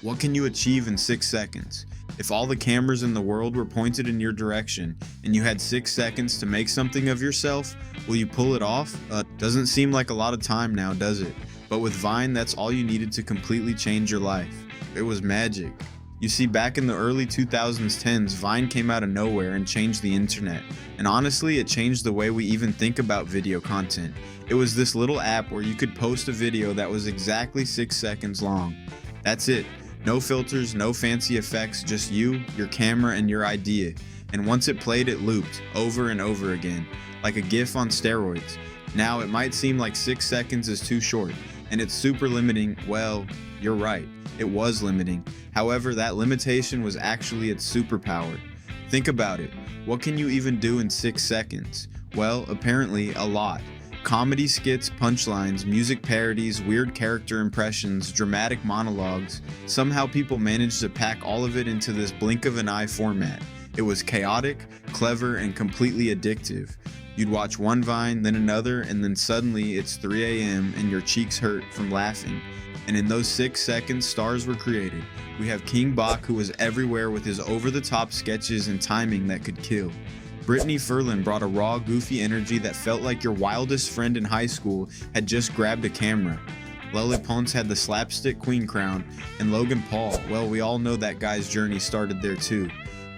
What can you achieve in 6 seconds? If all the cameras in the world were pointed in your direction and you had 6 seconds to make something of yourself, will you pull it off? Doesn't seem like a lot of time now, does it? But with Vine, that's all you needed to completely change your life. It was magic. You see, back in the early 2010s, Vine came out of nowhere and changed the internet. And honestly, it changed the way we even think about video content. It was this little app where you could post a video that was exactly 6 seconds long. That's it. No filters, no fancy effects, just you, your camera, and your idea. And once it played, it looped, over and over again, like a GIF on steroids. Now, it might seem like 6 seconds is too short, and it's super limiting. Well, you're right, it was limiting. However, that limitation was actually its superpower. Think about it. What can you even do in 6 seconds? Well, apparently a lot. Comedy skits, punchlines, music parodies, weird character impressions, dramatic monologues. Somehow people managed to pack all of it into this blink of an eye format. It was chaotic, clever, and completely addictive. You'd watch one Vine, then another, and then suddenly it's 3 a.m. and your cheeks hurt from laughing. And in those 6 seconds, stars were created. We have King Bach, who was everywhere with his over-the-top sketches and timing that could kill. Brittany Ferlin brought a raw, goofy energy that felt like your wildest friend in high school had just grabbed a camera. Lele Pons had the slapstick queen crown, and Logan Paul, well, we all know that guy's journey started there too.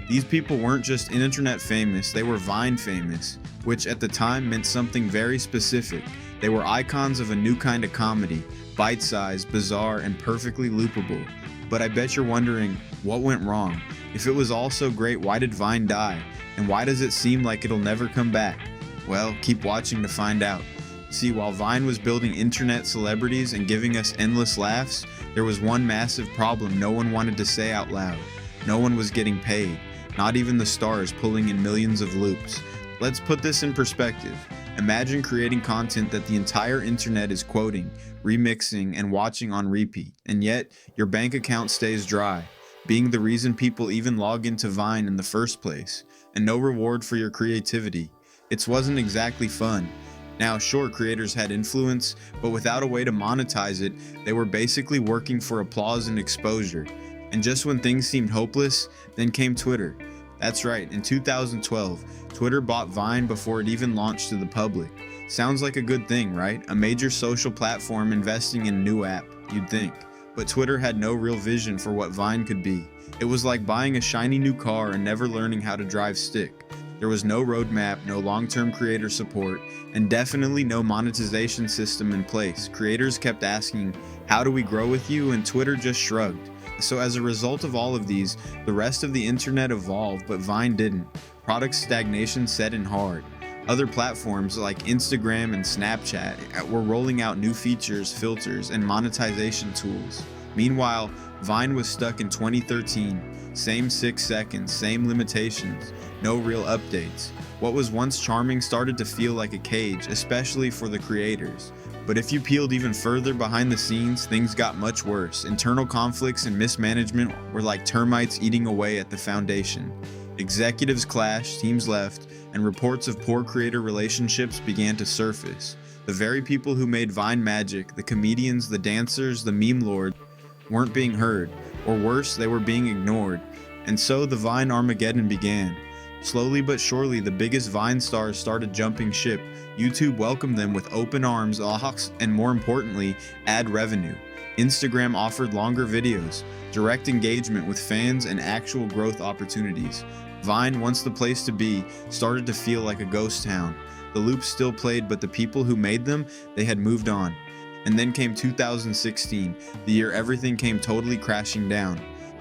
These people weren't just internet famous, they were Vine famous, which at the time meant something very specific. They were icons of a new kind of comedy, bite-sized, bizarre, and perfectly loopable. But I bet you're wondering, what went wrong? If it was all so great, why did Vine die? And why does it seem like it'll never come back? Well, keep watching to find out. See, while Vine was building internet celebrities and giving us endless laughs, there was one massive problem no one wanted to say out loud. No one was getting paid, not even the stars pulling in millions of loops. Let's put this in perspective. Imagine creating content that the entire internet is quoting, remixing, and watching on repeat, and yet your bank account stays dry, being the reason people even log into Vine in the first place, and no reward for your creativity. It wasn't exactly fun. Now, sure, creators had influence, but without a way to monetize it, they were basically working for applause and exposure. And just when things seemed hopeless, then came Twitter. That's right, in 2012, Twitter bought Vine before it even launched to the public. Sounds like a good thing, right? A major social platform investing in a new app, you'd think. But Twitter had no real vision for what Vine could be. It was like buying a shiny new car and never learning how to drive stick. There was no roadmap, no long-term creator support, and definitely no monetization system in place. Creators kept asking, "How do we grow with you?" and Twitter just shrugged. So as a result of all of these, the rest of the internet evolved, but Vine didn't. Product stagnation set in hard. Other platforms like Instagram and Snapchat were rolling out new features, filters, and monetization tools. Meanwhile, Vine was stuck in 2013. Same 6 seconds, same limitations, no real updates. What was once charming started to feel like a cage, especially for the creators. But if you peeled even further behind the scenes, things got much worse. Internal conflicts and mismanagement were like termites eating away at the foundation. Executives clashed, teams left, and reports of poor creator relationships began to surface. The very people who made Vine magic, the comedians, the dancers, the meme lords, weren't being heard, or worse, they were being ignored. And so the Vine Armageddon began. Slowly but surely, the biggest Vine stars started jumping ship. YouTube welcomed them with open arms, and more importantly, ad revenue. Instagram offered longer videos, direct engagement with fans, and actual growth opportunities. Vine, once the place to be, started to feel like a ghost town. The loops still played, but the people who made them, they had moved on. And then came 2016, the year everything came totally crashing down.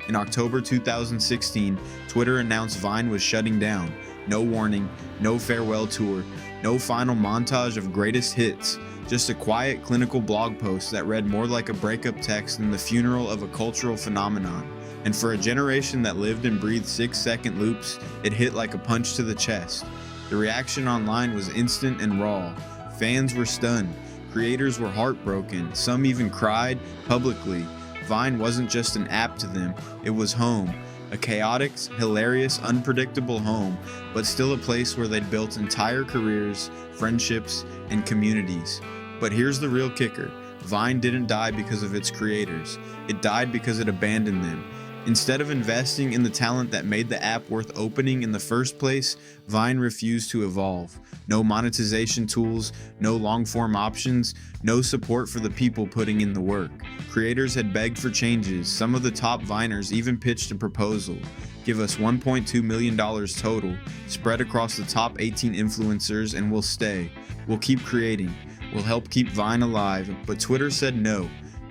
In October 2016, Twitter announced Vine was shutting down. No warning, no farewell tour, no final montage of greatest hits, just a quiet clinical blog post that read more like a breakup text than the funeral of a cultural phenomenon. And for a generation that lived and breathed 6-second loops, it hit like a punch to the chest. The reaction online was instant and raw. Fans were stunned. Creators were heartbroken. Some even cried publicly. Vine wasn't just an app to them, it was home. A chaotic, hilarious, unpredictable home, but still a place where they'd built entire careers, friendships, and communities. But here's the real kicker. Vine didn't die because of its creators. It died because it abandoned them. Instead of investing in the talent that made the app worth opening in the first place, Vine refused to evolve. No monetization tools, no long-form options, no support for the people putting in the work. Creators had begged for changes. Some of the top Viners even pitched a proposal. Give us $1.2 million total, spread across the top 18 influencers, and we'll stay. We'll keep creating. We'll help keep Vine alive. But Twitter said no.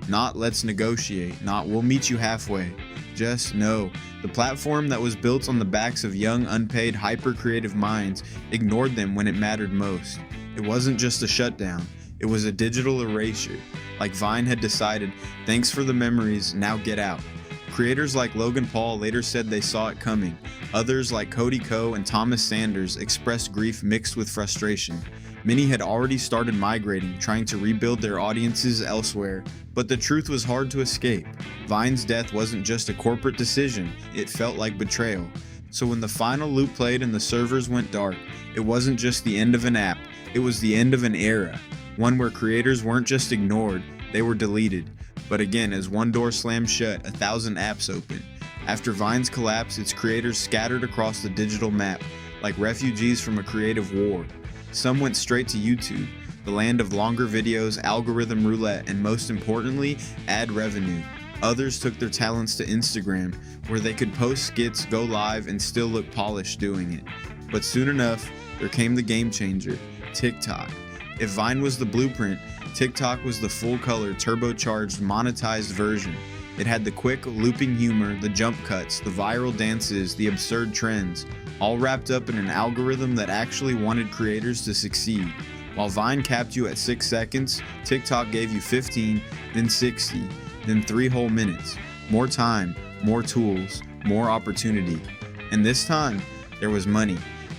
Not let's negotiate, not we'll meet you halfway. Just no. The platform that was built on the backs of young, unpaid, hyper-creative minds ignored them when it mattered most. It wasn't just a shutdown, it was a digital erasure. Like Vine had decided, thanks for the memories, now get out. Creators like Logan Paul later said they saw it coming. Others like Cody Ko and Thomas Sanders expressed grief mixed with frustration. Many had already started migrating, trying to rebuild their audiences elsewhere, but the truth was hard to escape. Vine's death wasn't just a corporate decision, it felt like betrayal. So when the final loop played and the servers went dark, it wasn't just the end of an app, it was the end of an era. One where creators weren't just ignored, they were deleted. But again, as one door slammed shut, 1,000 apps opened. After Vine's collapse, its creators scattered across the digital map, like refugees from a creative war. Some went straight to YouTube, the land of longer videos, algorithm roulette, and most importantly, ad revenue. Others took their talents to Instagram, where they could post skits, go live, and still look polished doing it. But soon enough, there came the game changer, TikTok. If Vine was the blueprint, TikTok was the full-color, turbocharged, monetized version. It had the quick, looping humor, the jump cuts, the viral dances, the absurd trends, all wrapped up in an algorithm that actually wanted creators to succeed. While Vine capped you at 6 seconds, TikTok gave you 15, then 60, then 3 whole minutes. More time, more tools, more opportunity. And this time, there was money.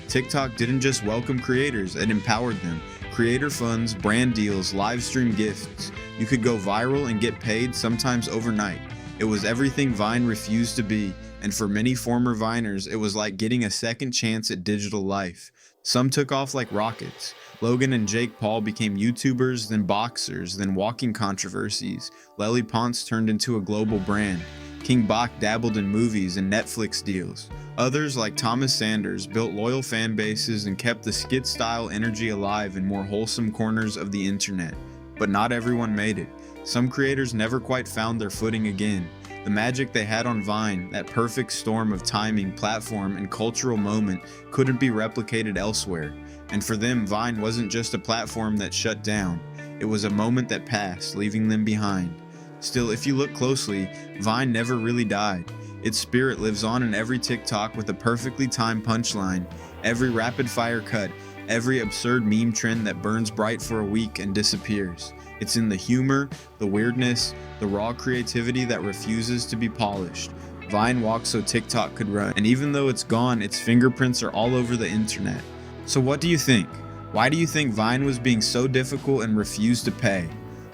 TikTok didn't just welcome creators, it empowered them. Creator funds, brand deals, live stream gifts. You could go viral and get paid, sometimes overnight. It was everything Vine refused to be, and for many former Viners, it was like getting a second chance at digital life. Some took off like rockets. Logan and Jake Paul became YouTubers, then boxers, then walking controversies. Lely Pons turned into a global brand. King Bach dabbled in movies and Netflix deals. Others, like Thomas Sanders, built loyal fan bases and kept the skit-style energy alive in more wholesome corners of the internet. But not everyone made it. Some creators never quite found their footing again. The magic they had on Vine, that perfect storm of timing, platform, and cultural moment, couldn't be replicated elsewhere. And for them, Vine wasn't just a platform that shut down. It was a moment that passed, leaving them behind. Still, if you look closely, Vine never really died. Its spirit lives on in every TikTok with a perfectly timed punchline, every rapid-fire cut, every absurd meme trend that burns bright for a week and disappears. It's in the humor, the weirdness, the raw creativity that refuses to be polished. Vine walked so TikTok could run, and even though it's gone, its fingerprints are all over the internet. So what do you think? Why do you think Vine was being so difficult and refused to pay?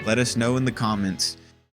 Let us know in the comments.